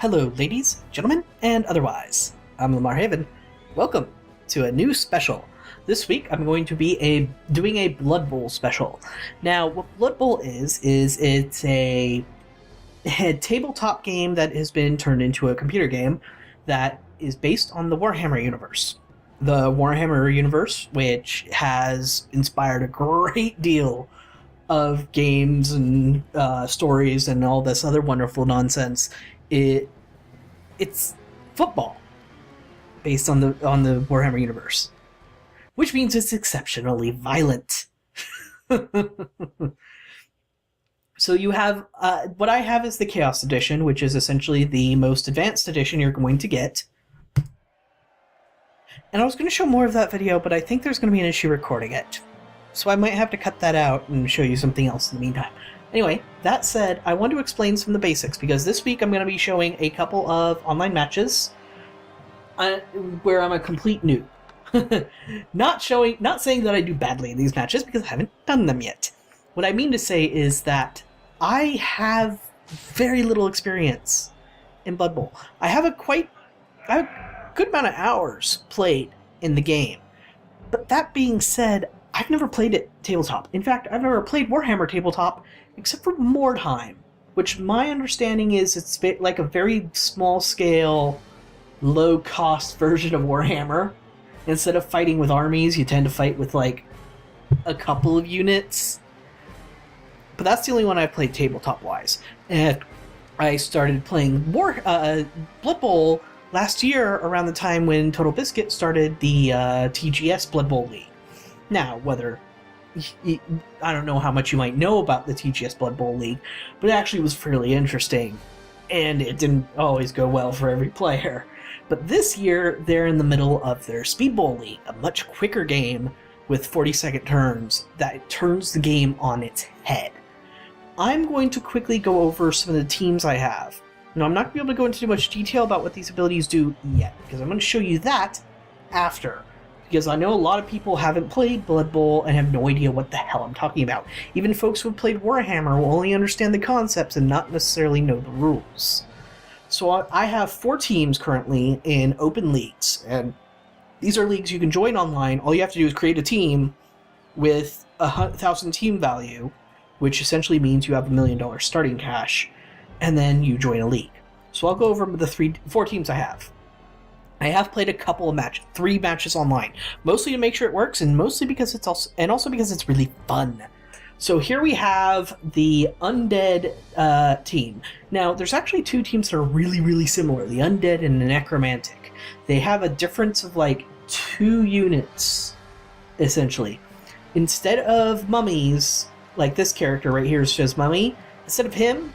Hello, ladies, gentlemen, and otherwise. I'm Lamar Haven. Welcome to a new special. This week, I'm going to be doing a Blood Bowl special. Now, what Blood Bowl is it's a tabletop game that has been turned into a computer game that is based on the Warhammer universe. The Warhammer universe, which has inspired a great deal of games and stories and all this other wonderful nonsense. It's football based on the Warhammer universe, which means it's exceptionally violent. So you have what I have is the Chaos Edition, which is essentially the most advanced edition you're going to get. And I was going to show more of that video, but I think there's going to be an issue recording it. So I might have to cut that out and show you something else in the meantime. Anyway, that said, I want to explain some of the basics, because this week I'm going to be showing a couple of online matches where I'm a complete noob. Not saying that I do badly in these matches, because I haven't done them yet. What I mean to say is that I have very little experience in Blood Bowl. I have a good amount of hours played in the game. But that being said, I've never played it tabletop. In fact, I've never played Warhammer tabletop except for Mordheim, which my understanding is it's like a very small-scale, low-cost version of Warhammer. Instead of fighting with armies, you tend to fight with, like, a couple of units. But that's the only one I've played tabletop-wise. And I started playing Blood Bowl last year around the time when Total Biscuit started the TGS Blood Bowl League. Now, I don't know how much you might know about the TGS Blood Bowl League, but it actually was fairly interesting, and it didn't always go well for every player. But this year, they're in the middle of their Speed Bowl League, a much quicker game with 40-second turns that turns the game on its head. I'm going to quickly go over some of the teams I have. Now, I'm not going to be able to go into too much detail about what these abilities do yet, because I'm going to show you that after. Because I know a lot of people haven't played Blood Bowl and have no idea what the hell I'm talking about. Even folks who have played Warhammer will only understand the concepts and not necessarily know the rules. So I have 4 teams currently in open leagues, and these are leagues you can join online. All you have to do is create a team with 1,000 team value, which essentially means you have $1 million starting cash, and then you join a league. So I'll go over the 4 teams I have. I have played a couple of 3 matches online, mostly to make sure it works, and mostly because also because it's really fun. So here we have the Undead team. Now, there's actually 2 teams that are really, really similar, the Undead and the Necromantic. They have a difference of like 2 units, essentially. Instead of mummies, like this character right here says mummy, instead of him,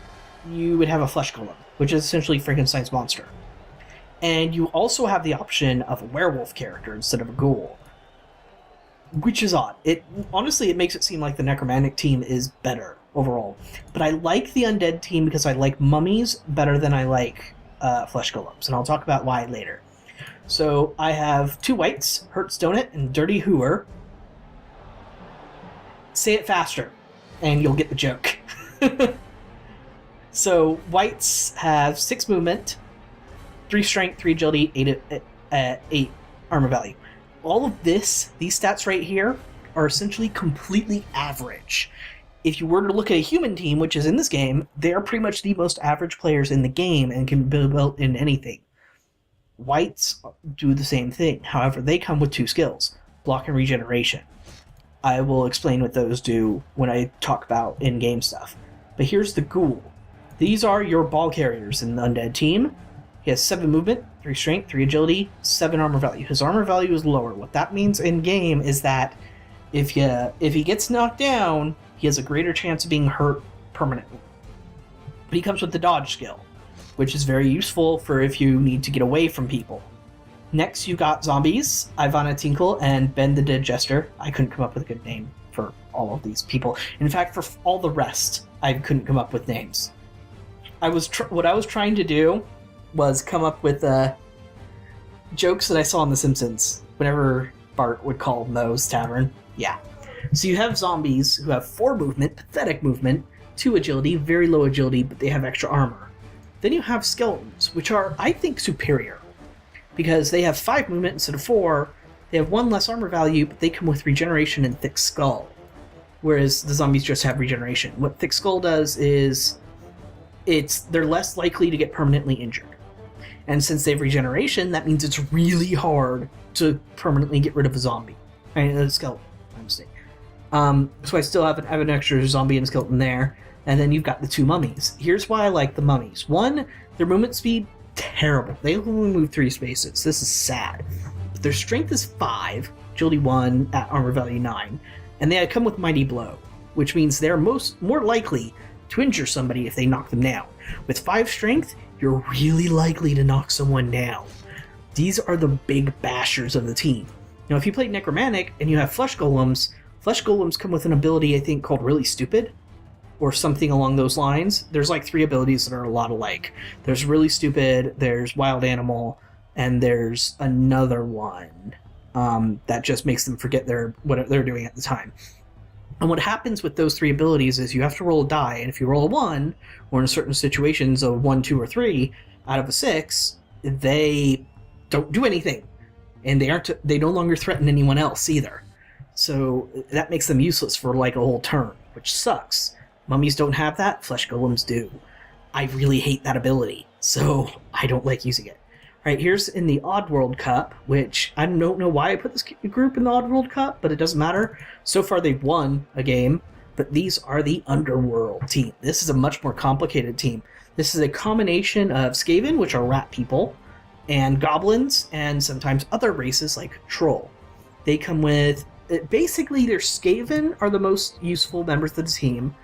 you would have a flesh golem, which is essentially Frankenstein's monster. And you also have the option of a werewolf character instead of a ghoul, which is odd. Honestly, it makes it seem like the Necromantic team is better overall. But I like the Undead team because I like mummies better than I like flesh golems, and I'll talk about why later. So I have 2 whites, Hurts Donut and Dirty Hooer. Say it faster, and you'll get the joke. So whites have 6 movement, 3 strength, 3 agility, 8 armor value. All of these stats right here, are essentially completely average. If you were to look at a human team, which is in this game, they are pretty much the most average players in the game and can be built in anything. Whites do the same thing. However, they come with 2 skills, block and regeneration. I will explain what those do when I talk about in-game stuff. But here's the ghoul. These are your ball carriers in the Undead team. He has 7 movement, 3 strength, 3 agility, 7 armor value. His armor value is lower. What that means in-game is that if he gets knocked down, he has a greater chance of being hurt permanently. But he comes with the dodge skill, which is very useful for if you need to get away from people. Next, you got zombies, Ivana Tinkle and Ben the Dead Jester. I couldn't come up with a good name for all of these people. In fact, for all the rest, I couldn't come up with names. What I was trying to do was come up with jokes that I saw on The Simpsons whenever Bart would call Moe's Tavern. Yeah. So you have zombies who have 4 movement, pathetic movement, 2 agility, very low agility, but they have extra armor. Then you have skeletons, which are, I think, superior. Because they have 5 movement instead of 4, they have 1 less armor value, but they come with regeneration and Thick Skull. Whereas the zombies just have regeneration. What Thick Skull does is they're less likely to get permanently injured. And since they have regeneration, that means it's really hard to permanently get rid of a zombie. A skeleton, I'm mistake. So I still have an extra zombie and skeleton there. And then you've got the 2 mummies. Here's why I like the mummies. 1, their movement speed, terrible. They only move 3 spaces. This is sad. But their strength is 5, agility 1, at armor value 9. And they come with Mighty Blow, which means they're more likely to injure somebody if they knock them down. With 5 strength, you're really likely to knock someone down. These are the big bashers of the team. Now, if you play Necromantic and you have Flesh Golems come with an ability, I think, called Really Stupid, or something along those lines. There's like 3 abilities that are a lot alike. There's Really Stupid, there's Wild Animal, and there's another one that just makes them forget what they're doing at the time. And what happens with those 3 abilities is you have to roll a die, and if you roll a 1, or in certain situations a 1, 2, or 3 out of a 6, they don't do anything, and they no longer threaten anyone else either. So that makes them useless for like a whole turn, which sucks. Mummies don't have that, Flesh Golems do. I really hate that ability, so I don't like using it. Alright, here's in the Oddworld Cup, which I don't know why I put this group in the Oddworld Cup, but it doesn't matter. So far they've won a game, but these are the Underworld team. This is a much more complicated team. This is a combination of Skaven, which are rat people, and goblins, and sometimes other races like Troll. They come with... Basically, their Skaven are the most useful members of the team.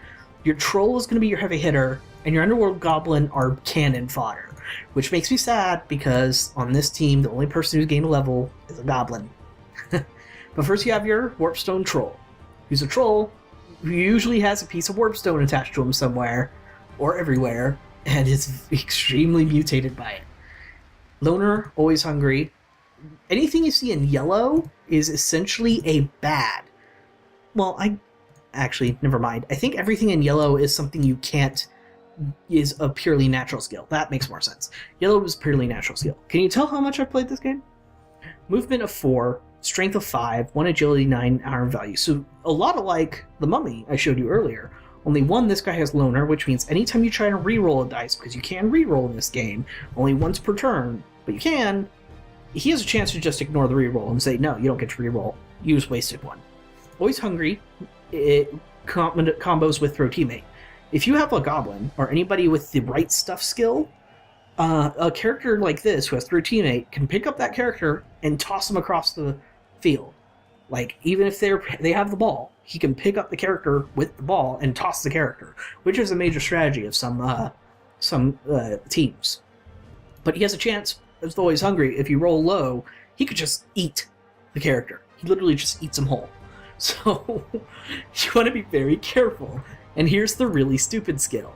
Your Troll is going to be your heavy hitter, and your Underworld Goblin are cannon fodder. Which makes me sad, because on this team, the only person who's gained a level is a Goblin. But first you have your Warpstone Troll, who's a troll who usually has a piece of Warpstone attached to him somewhere, or everywhere, and is extremely mutated by it. Loner, always hungry. Anything you see in yellow is essentially a bad. Well, actually, never mind. I think everything in yellow is something you can't... is a purely natural skill. That makes more sense. Yellow is purely natural skill. Can you tell how much I've played this game? Movement of 4, strength of 5, 1 agility 9, armor value. So a lot like the mummy I showed you earlier. Only one, this guy has loner, which means anytime you try to re-roll a dice, because you can re-roll in this game, only once per turn, but you can, he has a chance to just ignore the re-roll and say, no, you don't get to re-roll. You just wasted one. Always hungry. It combos with throw teammate. If you have a goblin, or anybody with the right stuff skill, a character like this who has throw teammate can pick up that character and toss them across the field. Like, even if they have the ball, he can pick up the character with the ball and toss the character, which is a major strategy of some teams. But he has a chance, as though he's hungry, if you roll low, he could just eat the character. He literally just eats them whole. So, you want to be very careful. And here's the really stupid skill.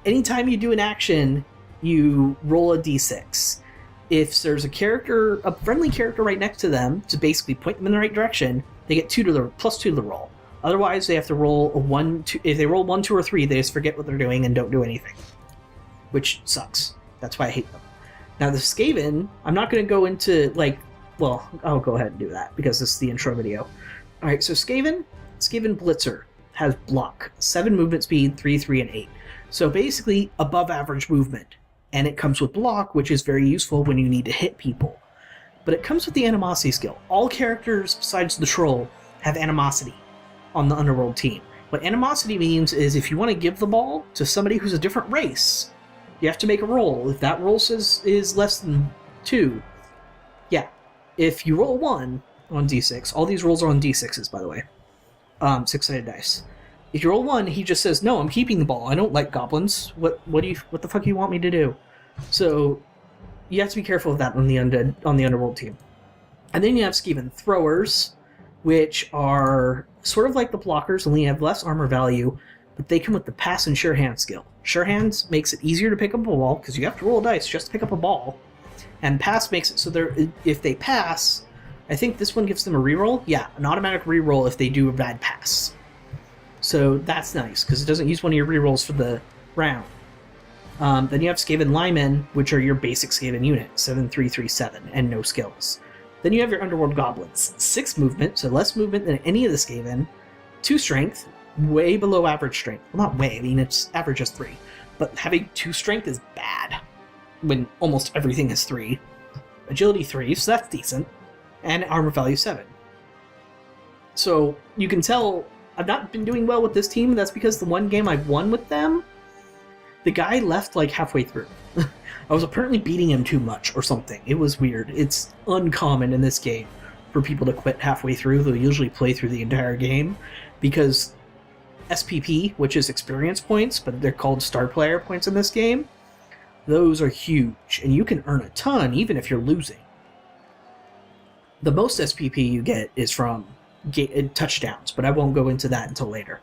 Anytime you do an action, you roll a d6. If there's a friendly character right next to them, to basically point them in the right direction, they get plus 2 to the roll. Otherwise, they have to roll a 1, 2. If they roll 1, 2, or 3, they just forget what they're doing and don't do anything. Which sucks. That's why I hate them. Now, the Skaven, I'm not going to go into, well, I'll go ahead and do that, because this is the intro video. Alright, so Skaven Blitzer has block, 7 movement speed, 3, 3, and 8. So basically, above average movement. And it comes with block, which is very useful when you need to hit people. But it comes with the animosity skill. All characters besides the troll have animosity on the Underworld team. What animosity means is if you want to give the ball to somebody who's a different race, you have to make a roll. If that roll is less than 2, yeah. If you roll 1 on d6, all these rolls are on d6s, by the way. 6-sided dice. If you roll 1, he just says, no, I'm keeping the ball. I don't like goblins. What the fuck do you want me to do? So you have to be careful of that on the Underworld team. And then you have Skaven Throwers, which are sort of like the blockers, only have less armor value, but they come with the Pass and Sure Hand skill. Sure Hands makes it easier to pick up a ball, because you have to roll a dice just to pick up a ball. And Pass makes it so if they pass, I think this one gives them a reroll. Yeah, an automatic reroll if they do a bad pass. So that's nice, because it doesn't use one of your rerolls for the round. Then you have Skaven Linemen, which are your basic Skaven unit, 7337, and no skills. Then you have your Underworld Goblins, 6 movement, so less movement than any of the Skaven, 2 strength, way below average strength. Well, not way, I mean, it's average is 3. But having 2 strength is bad, when almost everything is 3. Agility 3, so that's decent, and armor value 7. So you can tell I've not been doing well with this team. That's because the one game I've won with them, the guy left like halfway through. I was apparently beating him too much or something. It was weird. It's uncommon in this game for people to quit halfway through. They'll usually play through the entire game because SPP, which is experience points, but they're called star player points in this game, those are huge, and you can earn a ton even if you're losing. The most SPP you get is from touchdowns, but I won't go into that until later.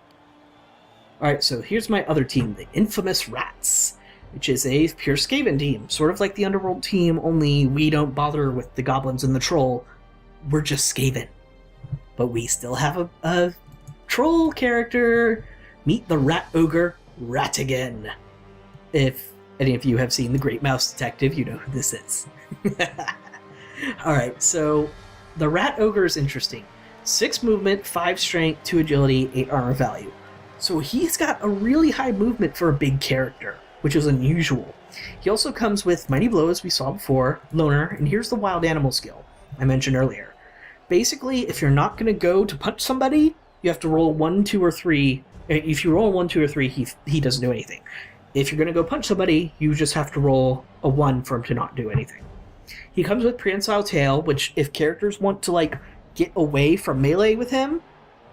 Alright, so here's my other team, the Infamous Rats, which is a pure Skaven team, sort of like the Underworld team, only we don't bother with the Goblins and the Troll. We're just Skaven. But we still have a Troll character. Meet the Rat Ogre, Ratigan. If any of you have seen The Great Mouse Detective, you know who this is. Alright, so the Rat Ogre is interesting. 6 movement, 5 strength, 2 agility, 8 armor value. So he's got a really high movement for a big character, which is unusual. He also comes with Mighty Blow, as we saw before, Loner, and here's the Wild Animal skill I mentioned earlier. Basically, if you're not going to go to punch somebody, you have to roll 1, 2, or 3. If you roll 1, 2, or 3, he doesn't do anything. If you're going to go punch somebody, you just have to roll a 1 for him to not do anything. He comes with Prehensile Tail, which if characters want to, like, get away from melee with him,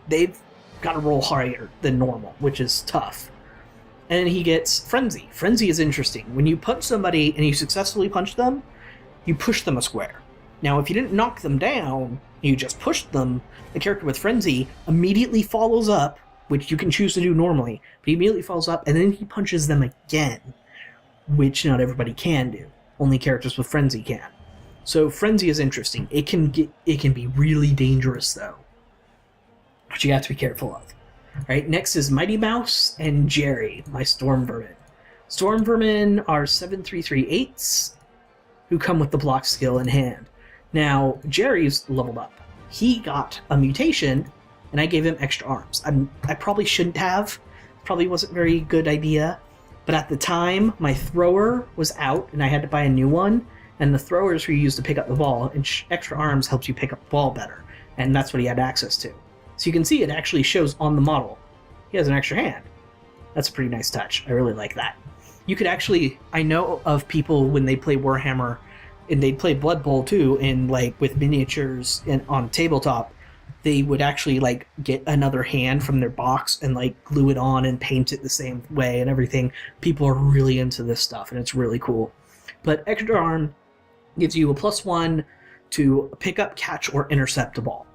they've got to roll higher than normal, which is tough. And then he gets Frenzy. Frenzy is interesting. When you punch somebody and you successfully punch them, you push them a square. Now, if you didn't knock them down, you just pushed them, the character with Frenzy immediately follows up, which you can choose to do normally, but he immediately follows up, and then he punches them again, which not everybody can do. Only characters with Frenzy can. So Frenzy is interesting. It can be really dangerous though, which you have to be careful of. All right, next is Mighty Mouse and Jerry, my Storm Vermin. Storm Vermin are 7338s who come with the block skill in hand. Now Jerry's leveled up. He got a mutation, and I gave him extra arms. I probably shouldn't have. Probably wasn't a very good idea. But at the time, my thrower was out, and I had to buy a new one. And the throwers were used to pick up the ball, and extra arms helps you pick up the ball better. And that's what he had access to. So you can see it actually shows on the model. He has an extra hand. That's a pretty nice touch. I really like that. You could actually, I know of people when they play Warhammer, and they'd play Blood Bowl too, and like with miniatures and on tabletop, they would actually like get another hand from their box and like glue it on and paint it the same way and everything. People are really into this stuff, and it's really cool. But extra arm gives you a +1 to pick up, catch, or intercept a ball.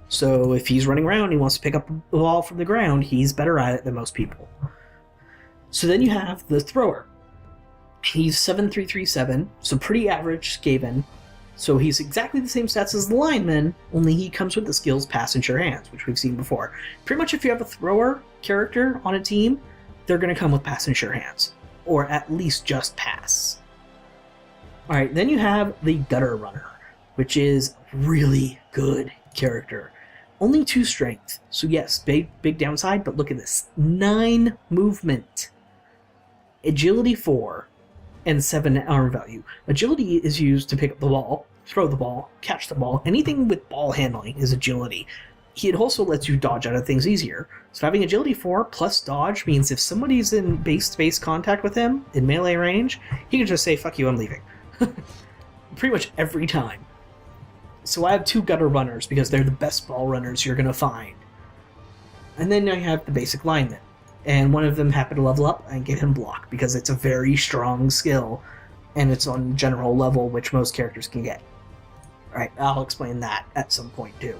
So if he's running around and he wants to pick up a ball from the ground, he's better at it than most people. So then you have the thrower. He's 7337, so pretty average Skaven. So he's exactly the same stats as the lineman, only he comes with the skills Pass and Sure Hands, which we've seen before. Pretty much if you have a thrower character on a team, they're going to come with Pass and Sure Hands, or at least just Pass. Alright, then you have the Gutter Runner, which is really good character. Only 2 strength, so yes, big downside, but look at this. 9 movement, agility 4, and 7 armor value. Agility is used to pick up the ball, throw the ball, catch the ball. Anything with ball handling is agility. It also lets you dodge out of things easier. So having agility 4 plus dodge means if somebody's in base-to-base contact with him, in melee range, he can just say, fuck you, I'm leaving. Pretty much every time. So I have 2 gutter runners because they're the best ball runners you're going to find. And then I have the basic lineman. And one of them happened to level up and get him block because it's a very strong skill and it's on general level, which most characters can get. Alright, I'll explain that at some point too.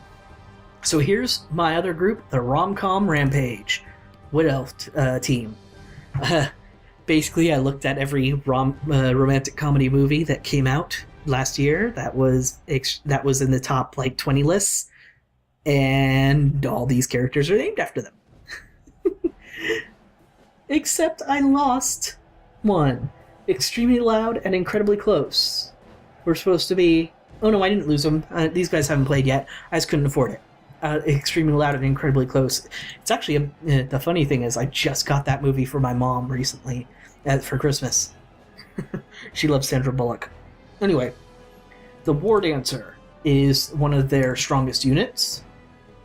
So here's my other group, the Rom-Com Rampage Wood Elf team. Basically, I looked at every romantic comedy movie that came out last year that was in the top like 20 lists, and all these characters are named after them. Except I lost 1. Extremely loud and incredibly close. We're supposed to be... Oh no, I didn't lose them. These guys haven't played yet. I just couldn't afford it. Extremely loud and incredibly close. It's actually... the funny thing is, I just got that movie for my mom recently for Christmas. She loves Sandra Bullock. Anyway, the War Dancer is one of their strongest units.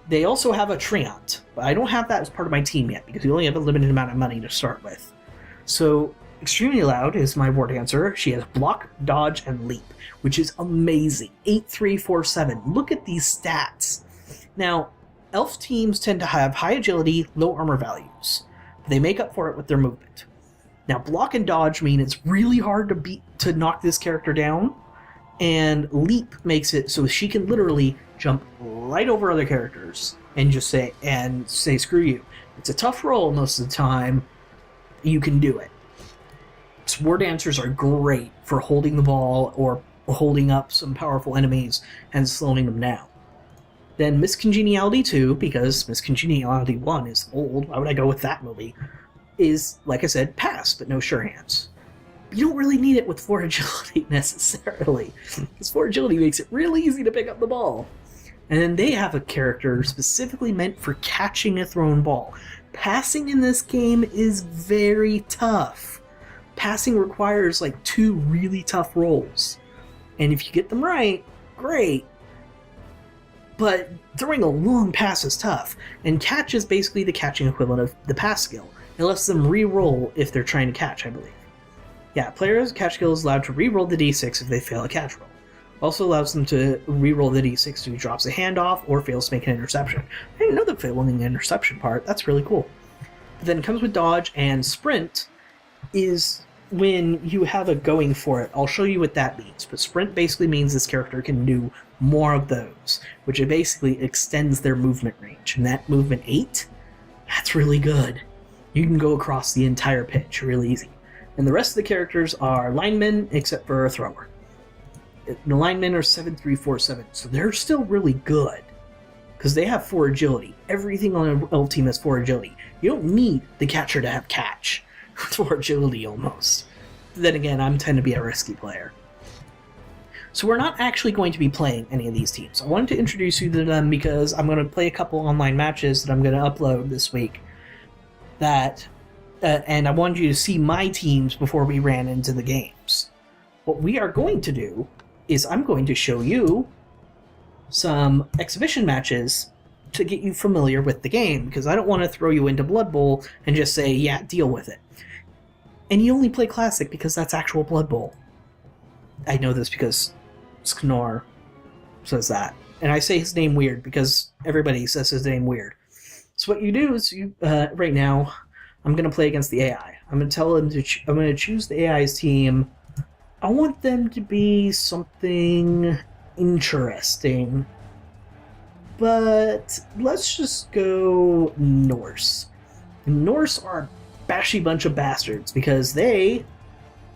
They also have a Treant, but I don't have that as part of my team yet because we only have a limited amount of money to start with. So, Extremely Loud is my War Dancer. She has Block, Dodge, and Leap, which is amazing. 8, 3, 4, 7. Look at these stats. Now, Elf teams tend to have high agility, low armor values. But they make up for it with their movement. Now, Block and Dodge mean it's really hard to knock this character down, and Leap makes it so she can literally jump right over other characters and just say screw you. It's a tough roll most of the time. You can do it. So War Dancers are great for holding the ball or holding up some powerful enemies and slowing them down. Then Miss Congeniality 2, because Miss Congeniality 1 is old, why would I go with that movie, is, like I said, pass, but no sure hands. You don't really need it with 4 agility necessarily, because 4 agility makes it really easy to pick up the ball. And then they have a character specifically meant for catching a thrown ball. Passing in this game is very tough. Passing requires like 2 really tough rolls. And if you get them right, great. But throwing a long pass is tough, and catch is basically the catching equivalent of the pass skill. It lets them re-roll if they're trying to catch, I believe. Yeah, players' catch skill is allowed to re-roll the d6 if they fail a catch roll. Also allows them to re-roll the d6 if he drops a handoff or fails to make an interception. I didn't know the failing the interception part. That's really cool. But then it comes with dodge, and sprint is when you have a going for it. I'll show you what that means. But sprint basically means this character can do more of those, which it basically extends their movement range. And that movement 8, that's really good. You can go across the entire pitch really easy. And the rest of the characters are linemen, except for a thrower. The linemen are 7, 3, 4, 7, so they're still really good. Because they have 4 agility. Everything on an elf team has 4 agility. You don't need the catcher to have catch. 4 agility almost. Then again, I tend to be a risky player. So we're not actually going to be playing any of these teams. I wanted to introduce you to them because I'm going to play a couple online matches that I'm going to upload this week. And I wanted you to see my teams before we ran into the games. What we are going to do is I'm going to show you some exhibition matches to get you familiar with the game, because I don't want to throw you into Blood Bowl and just say, yeah, deal with it. And you only play Classic because that's actual Blood Bowl. I know this because Sknor says that. And I say his name weird because everybody says his name weird. So what you do is, right now, I'm going to play against the AI. I'm going to tell him I'm going to choose the AI's team. I want them to be something interesting. But let's just go Norse. Norse are a bashy bunch of bastards because they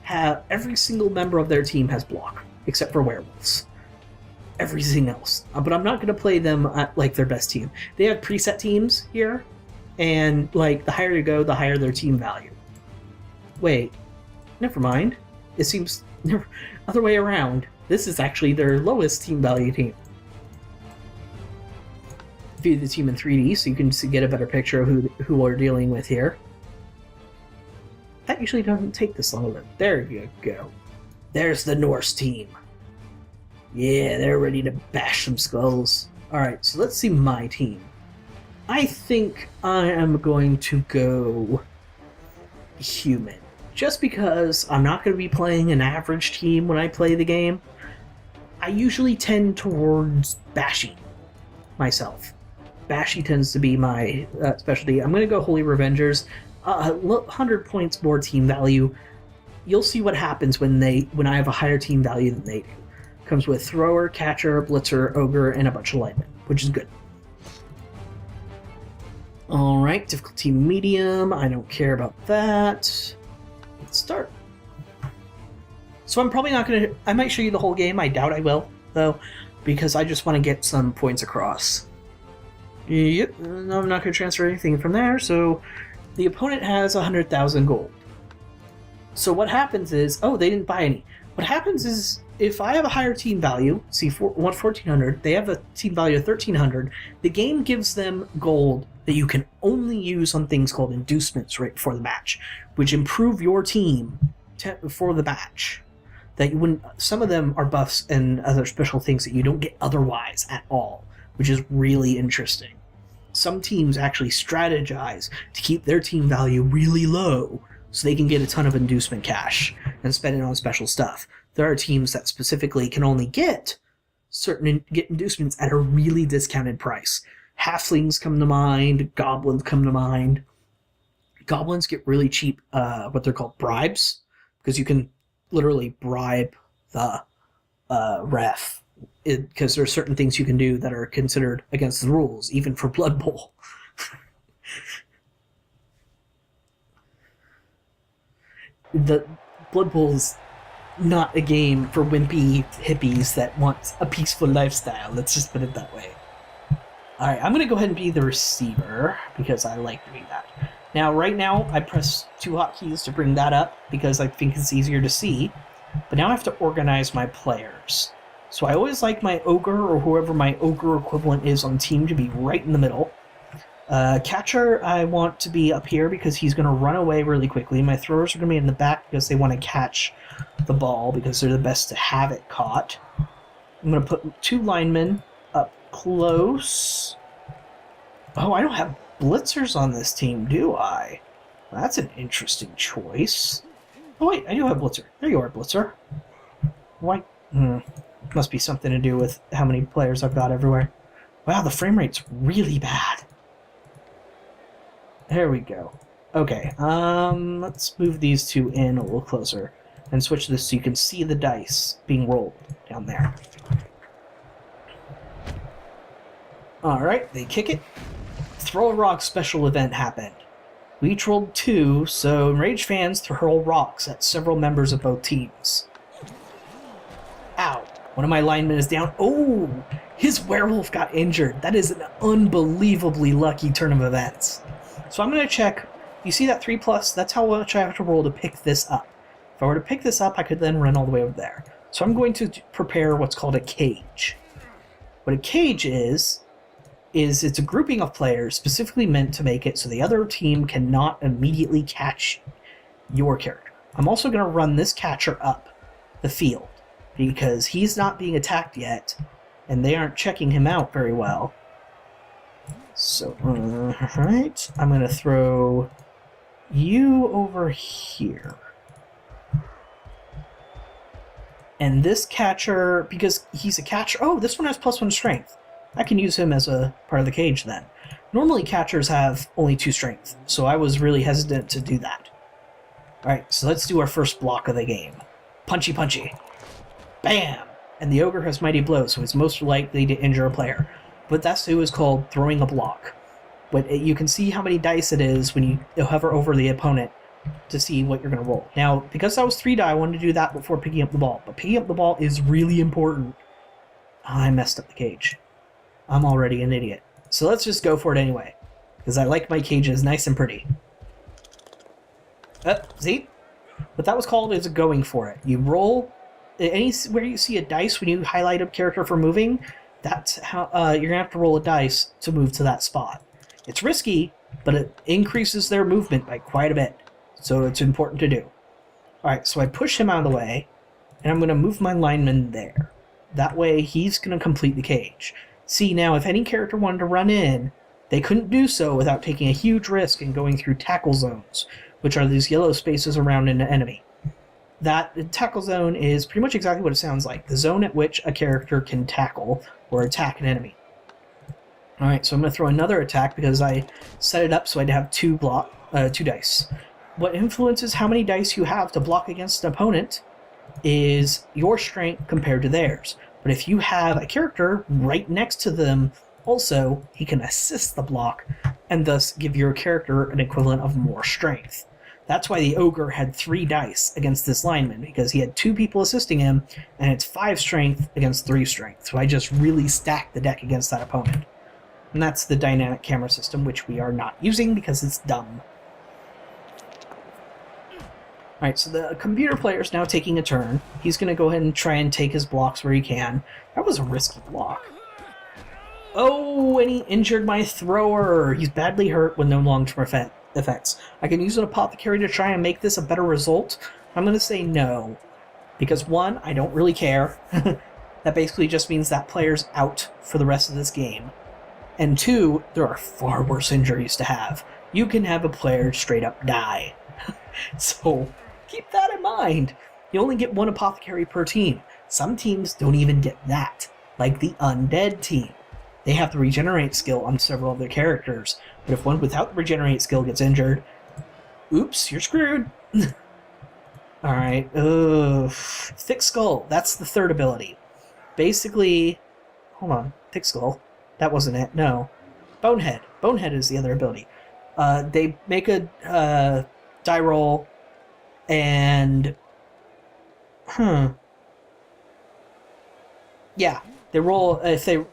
have every single member of their team has block, except for werewolves. Everything else. But I'm not going to play them like their best team. They have preset teams here, and like the higher you go, the higher their team value. Wait, never mind. It seems other way around. This is actually their lowest team value team. View the team in 3D so you can get a better picture of who we're dealing with here. That usually doesn't take this long. There you go. There's the Norse team. Yeah, they're ready to bash some skulls. Alright, so let's see my team. I think I am going to go human. Just because I'm not going to be playing an average team when I play the game. I usually tend towards bashy myself. Bashy tends to be my specialty. I'm going to go Holy Revengers. 100 points more team value. You'll see what happens when I have a higher team value than they do. Comes with Thrower, Catcher, Blitzer, Ogre, and a bunch of linemen, which is good. Alright, difficulty medium. I don't care about that. Let's start. So I'm probably not going to... I might show you the whole game. I doubt I will, though, because I just want to get some points across. Yep, I'm not going to transfer anything from there, so the opponent has 100,000 gold. So what happens is, oh, they didn't buy any. What happens is, if I have a higher team value, see, 1,400, they have a team value of 1,300, the game gives them gold that you can only use on things called inducements right before the match, which improve your team for the match. That you wouldn't. Some of them are buffs and other special things that you don't get otherwise at all, which is really interesting. Some teams actually strategize to keep their team value really low so they can get a ton of inducement cash and spend it on special stuff. There are teams that specifically can only get inducements at a really discounted price. Halflings come to mind, goblins come to mind. Goblins get really cheap, what they're called bribes, because you can literally bribe the ref, because there are certain things you can do that are considered against the rules, even for Blood Bowl. The Blood Bowl is not a game for wimpy hippies that want a peaceful lifestyle. Let's just put it that way. Alright, I'm going to go ahead and be the receiver, because I like doing that. Now, right now, I press 2 hotkeys to bring that up, because I think it's easier to see. But now I have to organize my players. So I always like my ogre, or whoever my ogre equivalent is on team, to be right in the middle. Catcher, I want to be up here because he's going to run away really quickly. My throwers are going to be in the back because they want to catch the ball because they're the best to have it caught. I'm going to put 2 linemen up close. Oh, I don't have blitzers on this team, do I? Well, that's an interesting choice. Oh wait, I do have blitzer. There you are, blitzer. Why? Must be something to do with how many players I've got everywhere. Wow, the frame rate's really bad. There we go. Okay, let's move these 2 in a little closer and switch this so you can see the dice being rolled down there. Alright, they kick it. Throw a rock special event happened. We each rolled 2, so Enraged fans hurl rocks at several members of both teams. Ow. One of my linemen is down. Oh, his werewolf got injured. That is an unbelievably lucky turn of events. So I'm going to check. You see that 3+? That's how much I have to roll to pick this up. If I were to pick this up, I could then run all the way over there. So I'm going to prepare what's called a cage. What a cage is it's a grouping of players specifically meant to make it so the other team cannot immediately catch your character. I'm also going to run this catcher up the field because he's not being attacked yet, and they aren't checking him out very well. So, alright, I'm going to throw you over here. And this catcher, because he's a catcher... Oh, this one has +1 strength. I can use him as a part of the cage then. Normally catchers have only 2 strength, so I was really hesitant to do that. Alright, so let's do our first block of the game. Punchy punchy. Bam! And the ogre has mighty blows, so he's most likely to injure a player. But that's who is called throwing a block. But you can see how many dice it is when you hover over the opponent to see what you're going to roll. Now, because that was 3 die, I wanted to do that before picking up the ball. But picking up the ball is really important. I messed up the cage. I'm already an idiot. So let's just go for it anyway. Because I like my cages nice and pretty. See? What that was called is going for it. You roll... Anywhere you see a dice when you highlight a character for moving, that's how you're going to have to roll a dice to move to that spot. It's risky, but it increases their movement by quite a bit. So it's important to do. Alright, so I push him out of the way, and I'm going to move my lineman there. That way, he's going to complete the cage. See, now, if any character wanted to run in, they couldn't do so without taking a huge risk and going through tackle zones, which are these yellow spaces around an enemy. That tackle zone is pretty much exactly what it sounds like. The zone at which a character can tackle or attack an enemy. Alright, so I'm going to throw another attack because I set it up so I'd have 2 dice. What influences how many dice you have to block against an opponent is your strength compared to theirs. But if you have a character right next to them also, he can assist the block and thus give your character an equivalent of more strength. That's why the ogre had 3 dice against this lineman, because he had 2 people assisting him, and it's 5 strength against 3 strength. So I just really stacked the deck against that opponent. And that's the dynamic camera system, which we are not using because it's dumb. Alright, so the computer player is now taking a turn. He's going to go ahead and try and take his blocks where he can. That was a risky block. Oh, and he injured my thrower. He's badly hurt with no long-term effects. I can use an apothecary to try and make this a better result. I'm going to say no. Because one, I don't really care. That basically just means that player's out for the rest of this game. And two, there are far worse injuries to have. You can have a player straight up die. So keep that in mind. You only get one apothecary per team. Some teams don't even get that, like the undead team. They have the regenerate skill on several of their characters, but if one without the regenerate skill gets injured, oops, you're screwed. Alright, Thick Skull, that's the third ability. Basically, hold on, Thick Skull, that wasn't it, no. Bonehead, Bonehead is the other ability. They make a die roll, and yeah, they roll.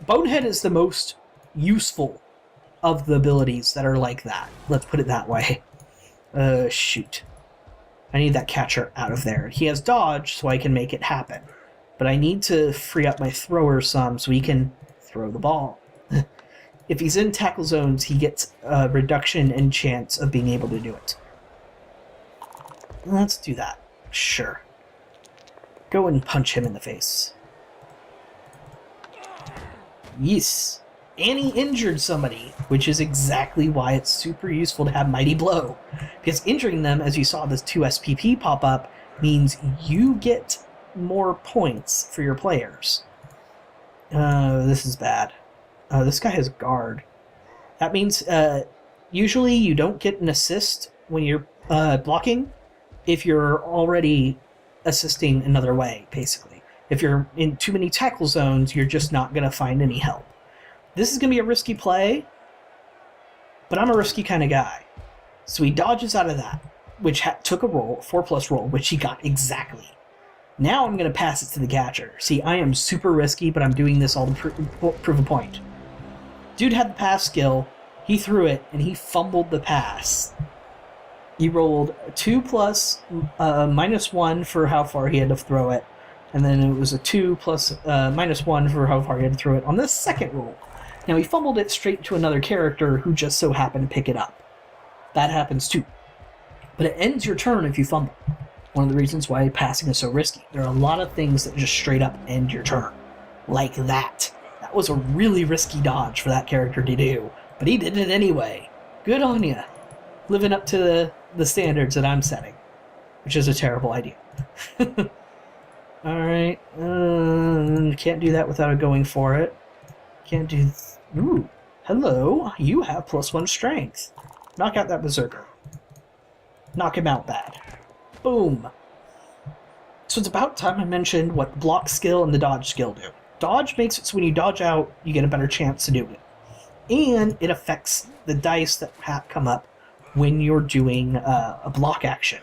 Bonehead is the most useful of the abilities that are like that. Let's put it that way. Shoot, I need that catcher out of there. He has dodge, so I can make it happen, but I need to free up my thrower some so he can throw the ball. If he's in tackle zones, he gets a reduction in chance of being able to do it. Let's do that. Sure. Go and punch him in the face. Yes. And he injured somebody, which is exactly why it's super useful to have Mighty Blow. Because injuring them, as you saw this 2 SPP pop up, means you get more points for your players. This is bad. This guy has guard. That means usually you don't get an assist when you're blocking if you're already assisting another way, basically. If you're in too many tackle zones, you're just not going to find any help. This is going to be a risky play, but I'm a risky kind of guy. So he dodges out of that, which took a roll, 4+ roll, which he got exactly. Now I'm going to pass it to the catcher. See, I am super risky, but I'm doing this all to prove a point. Dude had the pass skill, he threw it, and he fumbled the pass. He rolled 2 plus -1 for how far he had to throw it, and then it was a 2 plus -1 for how far he had to throw it on this second roll. Now he fumbled it straight to another character who just so happened to pick it up. That happens too. But it ends your turn if you fumble. One of the reasons why passing is so risky. There are a lot of things that just straight up end your turn. Like that. That was a really risky dodge for that character to do, but he did it anyway. Good on ya. Living up to the standards that I'm setting, which is a terrible idea. Alright, can't do that without going for it. Can't do... Ooh, hello, you have +1 strength. Knock out that berserker. Knock him out bad. Boom. So it's about time I mentioned what the block skill and the dodge skill do. Dodge makes it so when you dodge out, you get a better chance to do it. And it affects the dice that come up when you're doing a block action.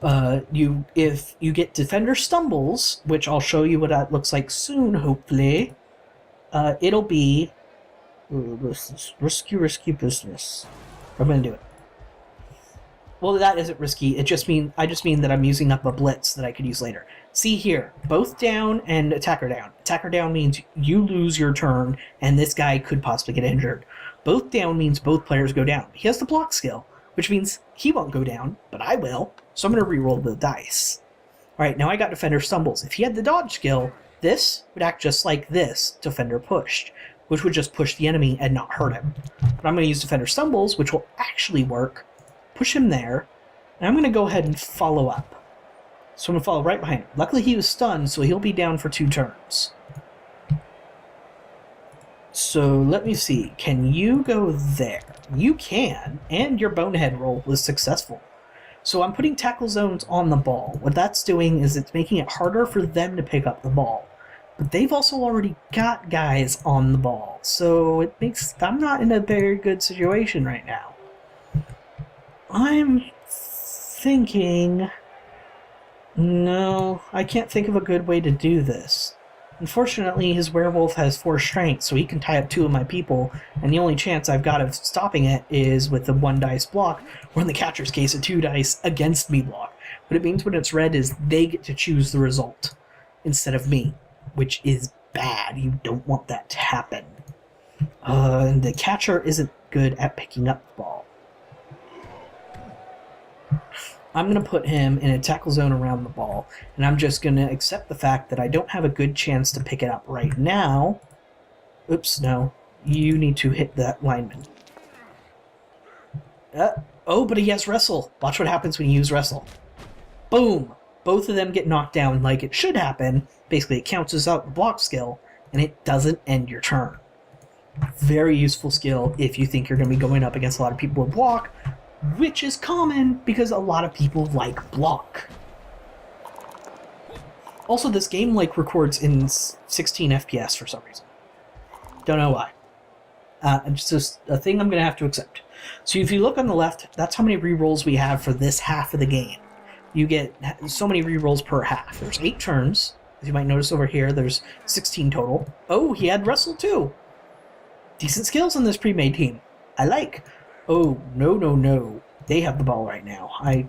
If you get Defender Stumbles, which I'll show you what that looks like soon, hopefully, it'll be... Ooh, this is risky business. I'm going to do it. Well, that isn't risky. I just mean that I'm using up a blitz that I could use later. See here, both down and attacker down. Attacker down means you lose your turn, and this guy could possibly get injured. Both down means both players go down. He has the block skill, which means he won't go down, but I will. So I'm going to re-roll the dice. Alright, now I got Defender Stumbles. If he had the dodge skill, this would act just like this, Defender Pushed, which would just push the enemy and not hurt him. But I'm going to use Defender Stumbles, which will actually work. Push him there, and I'm going to go ahead and follow up. So I'm going to follow right behind him. Luckily he was stunned, so he'll be down for 2 turns. So let me see. Can you go there? You can, and your Bonehead roll was successful. So I'm putting tackle zones on the ball. What that's doing is it's making it harder for them to pick up the ball. But they've also already got guys on the ball, so it makes... I'm not in a very good situation right now. I'm thinking... No, I can't think of a good way to do this. Unfortunately, his werewolf has 4 strength, so he can tie up 2 of my people, and the only chance I've got of stopping it is with the 1 dice block, or in the catcher's case, a 2 dice against me block. What it means when it's red is they get to choose the result instead of me, which is bad. You don't want that to happen. And the catcher isn't good at picking up the ball. I'm going to put him in a tackle zone around the ball, and I'm just going to accept the fact that I don't have a good chance to pick it up right now. Oops, no. You need to hit that lineman. Oh, but he has wrestle. Watch what happens when you use wrestle. Boom! Both of them get knocked down like it should happen. Basically, it counts as out the block skill, and it doesn't end your turn. Very useful skill if you think you're going to be going up against a lot of people with block, which is common because a lot of people like block. Also, this game records in 16 FPS for some reason. Don't know why. It's just a thing I'm going to have to accept. So if you look on the left, that's how many rerolls we have for this half of the game. You get so many rerolls per half. There's 8 turns. As you might notice over here, there's 16 total. Oh, he had wrestle too. Decent skills on this pre-made team. I like. Oh, no. They have the ball right now. I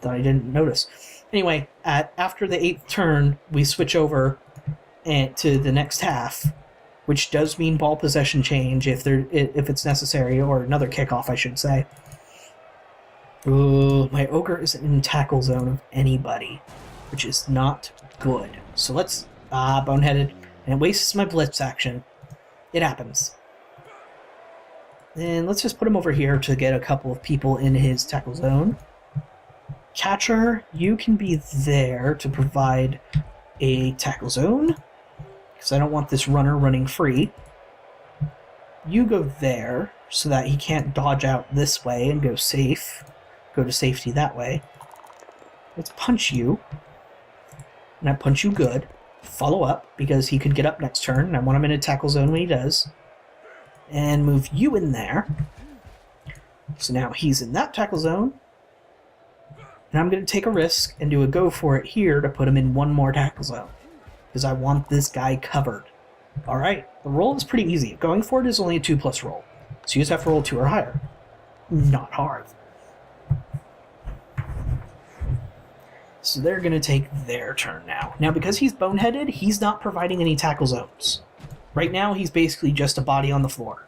thought I didn't notice. Anyway, after the 8th turn, we switch over to the next half, which does mean ball possession change if it's necessary, or another kickoff, I should say. Oh, my ogre isn't in tackle zone of anybody, which is not good. So let's... boneheaded. And it wastes my blitz action. It happens. And let's just put him over here to get a couple of people in his tackle zone. Catcher, you can be there to provide a tackle zone, because I don't want this runner running free. You go there so that he can't dodge out this way and go to safety that way. Let's punch you. And I punch you good. Follow up, because he could get up next turn, and I want him in a tackle zone when he does. And move you in there. So now he's in that tackle zone. And I'm going to take a risk and do a go for it here to put him in one more tackle zone, because I want this guy covered. Alright, the roll is pretty easy. Going for it is only a 2+ roll. So you just have to roll 2 or higher. Not hard. So they're going to take their turn now. Now, because he's boneheaded, he's not providing any tackle zones. Right now, he's basically just a body on the floor.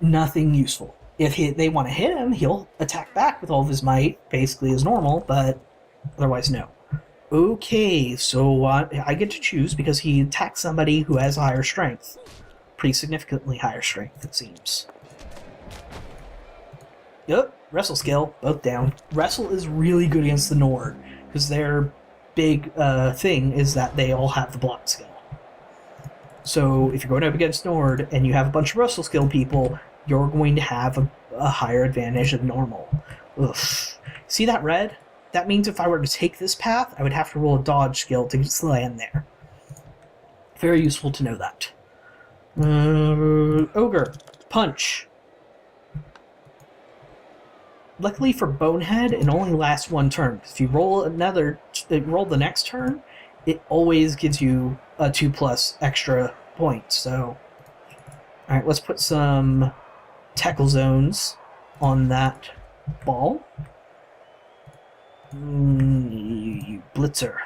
Nothing useful. If they want to hit him, he'll attack back with all of his might, basically as normal, but otherwise no. Okay, so I get to choose because he attacks somebody who has higher strength. Pretty significantly higher strength, it seems. Yep, wrestle skill, both down. Wrestle is really good against the Nord, because their big thing is that they all have the block skill. So if you're going up against Nord and you have a bunch of wrestle skill people, you're going to have a higher advantage than normal. Ugh. See that red? That means if I were to take this path, I would have to roll a dodge skill to land there. Very useful to know that. Ogre. Punch. Luckily for Bonehead, it only lasts 1 turn. If you roll the next turn, it always gives you a 2+ extra points. So, alright, let's put some tackle zones on that ball. You blitzer.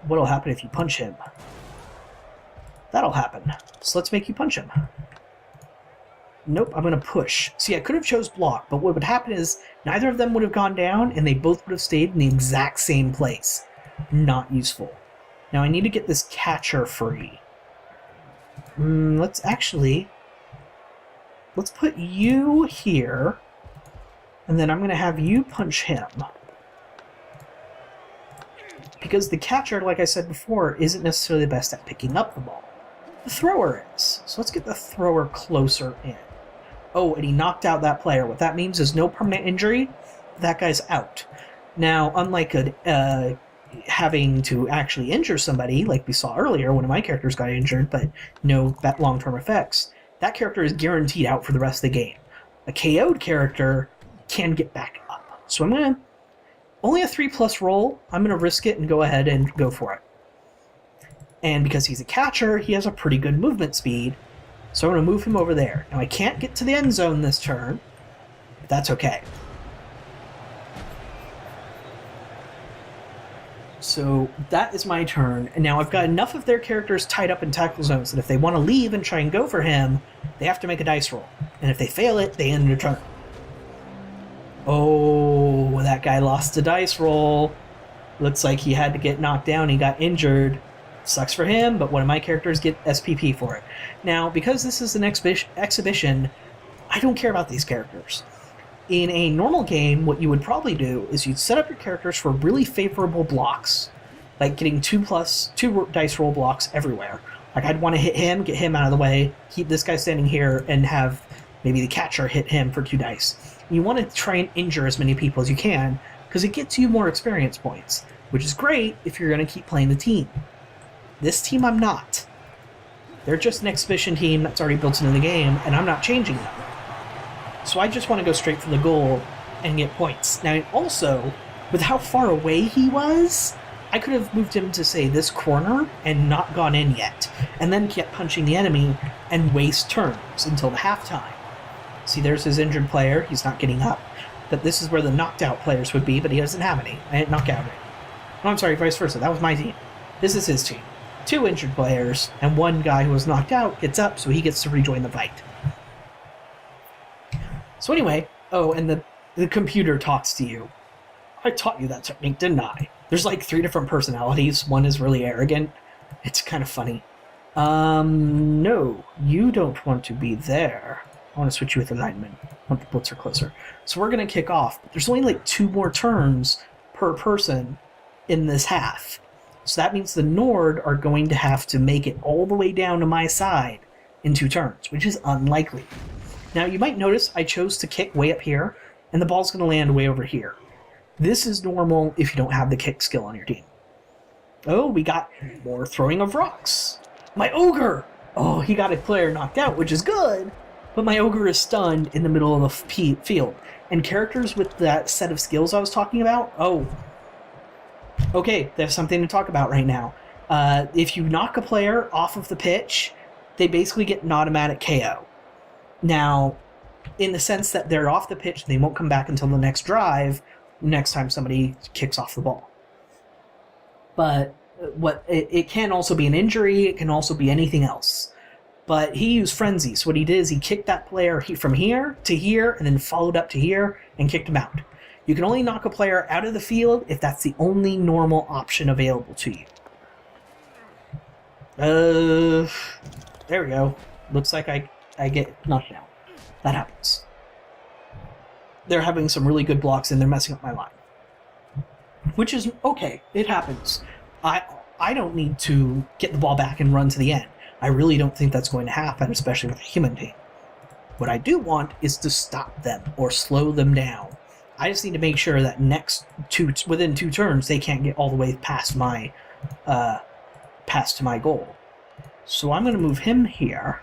What'll happen if you punch him? That'll happen. So let's make you punch him. Nope, I'm going to push. See, I could have chose block, but what would happen is neither of them would have gone down, and they both would have stayed in the exact same place. Not useful. Now I need to get this catcher free. Let's put you here, and then I'm going to have you punch him. Because the catcher, like I said before, isn't necessarily the best at picking up the ball. The thrower is. So let's get the thrower closer in. Oh, and he knocked out that player. What that means is no permanent injury. That guy's out. Now, unlike having to actually injure somebody, like we saw earlier, one of my characters got injured, but no long-term effects, that character is guaranteed out for the rest of the game. A KO'd character can get back up. So I'm going to... Only a 3+ roll. I'm going to risk it and go ahead and go for it. And because he's a catcher, he has a pretty good movement speed. So I'm going to move him over there. Now I can't get to the end zone this turn, but that's okay. So that is my turn, and now I've got enough of their characters tied up in tackle zones that if they want to leave and try and go for him, they have to make a dice roll. And if they fail it, they end their turn. Oh, that guy lost a dice roll. Looks like he had to get knocked down. He got injured. Sucks for him, but one of my characters get SPP for it. Now, because this is an exhibition, I don't care about these characters. In a normal game, what you would probably do is you'd set up your characters for really favorable blocks, like getting 2 dice roll blocks everywhere. Like I'd want to hit him, get him out of the way, keep this guy standing here, and have maybe the catcher hit him for 2 dice. You want to try and injure as many people as you can, because it gets you more experience points, which is great if you're going to keep playing the team. This team I'm not. They're just an exhibition team that's already built into the game, and I'm not changing them. So I just want to go straight for the goal and get points. Now also, with how far away he was, I could have moved him to, say, this corner and not gone in yet, and then kept punching the enemy and waste turns until the halftime. See, there's his injured player. He's not getting up. But this is where the knocked out players would be, but he doesn't have any. I didn't knock out any. No, I'm sorry, vice versa. That was my team. This is his team. 2 injured players, and 1 guy who was knocked out gets up, so he gets to rejoin the fight. So anyway, oh, and the computer talks to you. I taught you that technique, didn't I? There's like 3 different personalities. One is really arrogant. It's kind of funny. No, you don't want to be there. I want to switch you with the lineman. I want the blitzer closer. So we're going to kick off. There's only like 2 more turns per person in this half. So that means the Nord are going to have to make it all the way down to my side in 2 turns, which is unlikely. Now, you might notice I chose to kick way up here, and the ball's going to land way over here. This is normal if you don't have the kick skill on your team. Oh, we got more throwing of rocks. My Ogre! Oh, he got a player knocked out, which is good, but my Ogre is stunned in the middle of the field. And characters with that set of skills I was talking about, oh, okay, there's something to talk about right now. If you knock a player off of the pitch, they basically get an automatic KO. Now, in the sense that they're off the pitch, they won't come back until the next drive, next time somebody kicks off the ball. But it can also be an injury, it can also be anything else. But he used Frenzy, so what he did is he kicked that player from here to here, and then followed up to here, and kicked him out. You can only knock a player out of the field if that's the only normal option available to you. There we go. Looks like I get knocked down. That happens. They're having some really good blocks and they're messing up my line. Which is okay. It happens. I don't need to get the ball back and run to the end. I really don't think that's going to happen, especially with a human team. What I do want is to stop them or slow them down. I just need to make sure that within 2 turns they can't get all the way past my to my goal. So I'm going to move him here.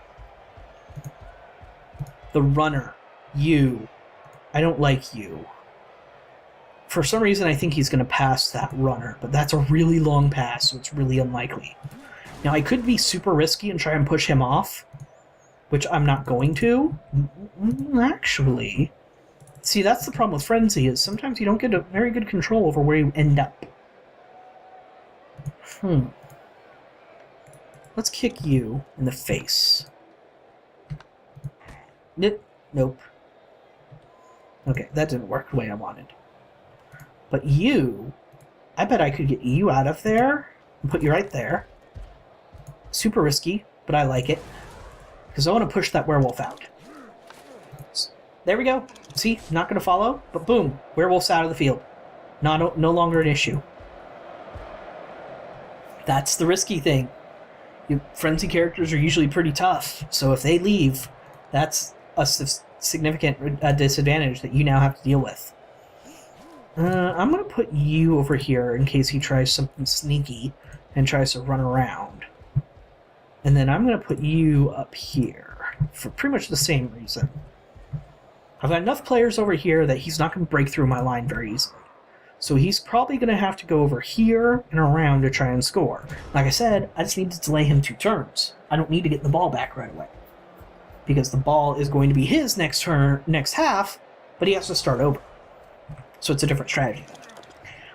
The runner, you. I don't like you. For some reason, I think he's going to pass that runner, but that's a really long pass, so it's really unlikely. Now, I could be super risky and try and push him off, which I'm not going to. Actually, see, that's the problem with Frenzy, is sometimes you don't get a very good control over where you end up. Let's kick you in the face. Nope. Okay, that didn't work the way I wanted. But you, I bet I could get you out of there and put you right there. Super risky, but I like it. Because I want to push that werewolf out. There we go. See, not going to follow, but boom, werewolf's out of the field. No longer an issue. That's the risky thing. Frenzy characters are usually pretty tough, so if they leave, that's a significant disadvantage that you now have to deal with. I'm going to put you over here in case he tries something sneaky and tries to run around. And then I'm going to put you up here for pretty much the same reason. I've got enough players over here that he's not going to break through my line very easily. So he's probably going to have to go over here and around to try and score. Like I said, I just need to delay him 2 turns. I don't need to get the ball back right away. Because the ball is going to be his next turn, next half, but he has to start over. So it's a different strategy.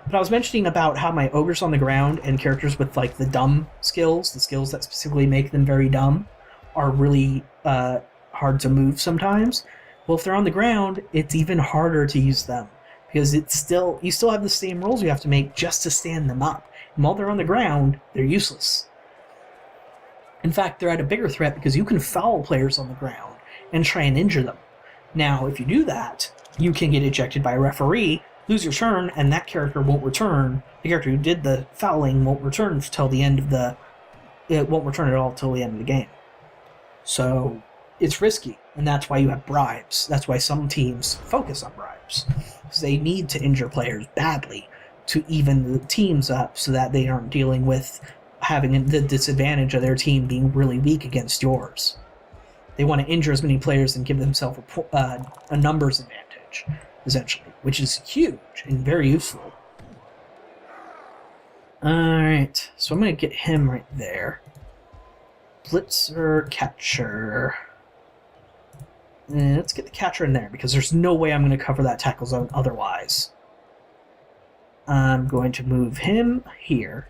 But I was mentioning about how my ogres on the ground and characters with like the dumb skills, the skills that specifically make them very dumb, are really hard to move sometimes. Well, if they're on the ground, it's even harder to use them. Because you still have the same rolls you have to make just to stand them up. And while they're on the ground, they're useless. In fact, they're at a bigger threat because you can foul players on the ground and try and injure them. Now, if you do that, you can get ejected by a referee, lose your turn, and that character won't return. The character who did the fouling won't return till the end of the... It won't return at all till the end of the game. So, it's risky, and that's why you have bribes. That's why some teams focus on bribes. Because they need to injure players badly to even the teams up so that they aren't dealing with having the disadvantage of their team being really weak against yours. They want to injure as many players and give themselves a numbers advantage, essentially, which is huge and very useful. Alright, so I'm going to get him right there. Blitzer, catcher. Let's get the catcher in there, because there's no way I'm going to cover that tackle zone otherwise. I'm going to move him here,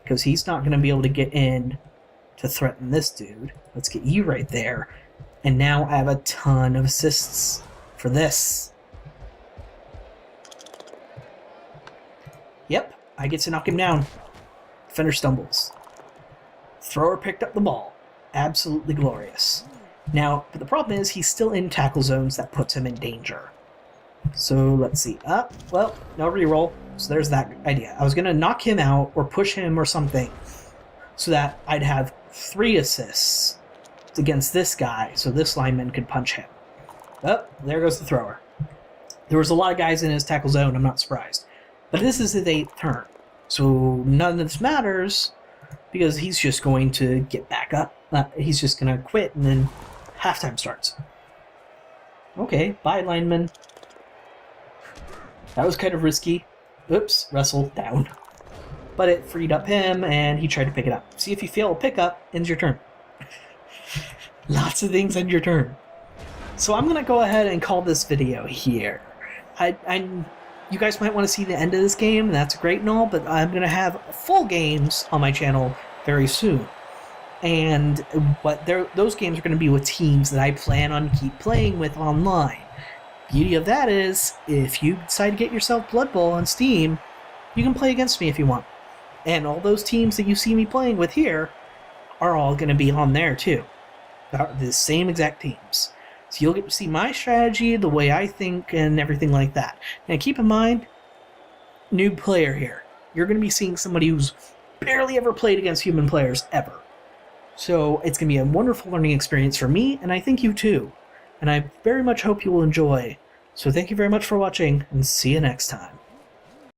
because he's not going to be able to get in to threaten this dude. Let's get you right there. And now I have a ton of assists for this. Yep, I get to knock him down. Defender stumbles. Thrower picked up the ball. Absolutely glorious. Now, but the problem is he's still in tackle zones that puts him in danger. So let's see. Well, no reroll. So there's that idea. I was going to knock him out or push him or something so that I'd have 3 assists against this guy so this lineman could punch him. Oh, there goes the thrower. There was a lot of guys in his tackle zone, I'm not surprised. But this is his 8th turn. So none of this matters because he's just going to get back up. He's just going to quit and then halftime starts. Okay, bye lineman. That was kind of risky. Oops, wrestle down. But it freed up him, and he tried to pick it up. See, if you fail a pickup, ends your turn. Lots of things end your turn. So I'm going to go ahead and call this video here. You guys might want to see the end of this game, and that's great and all, but I'm going to have full games on my channel very soon. And those games are going to be with teams that I plan on keep playing with online. Beauty of that is, if you decide to get yourself Blood Bowl on Steam, you can play against me if you want. And all those teams that you see me playing with here are all going to be on there too. The same exact teams. So you'll get to see my strategy, the way I think, and everything like that. Now keep in mind, new player here. You're going to be seeing somebody who's barely ever played against human players ever. So it's going to be a wonderful learning experience for me, and I think you too. And I very much hope you will enjoy. So thank you very much for watching, and see you next time.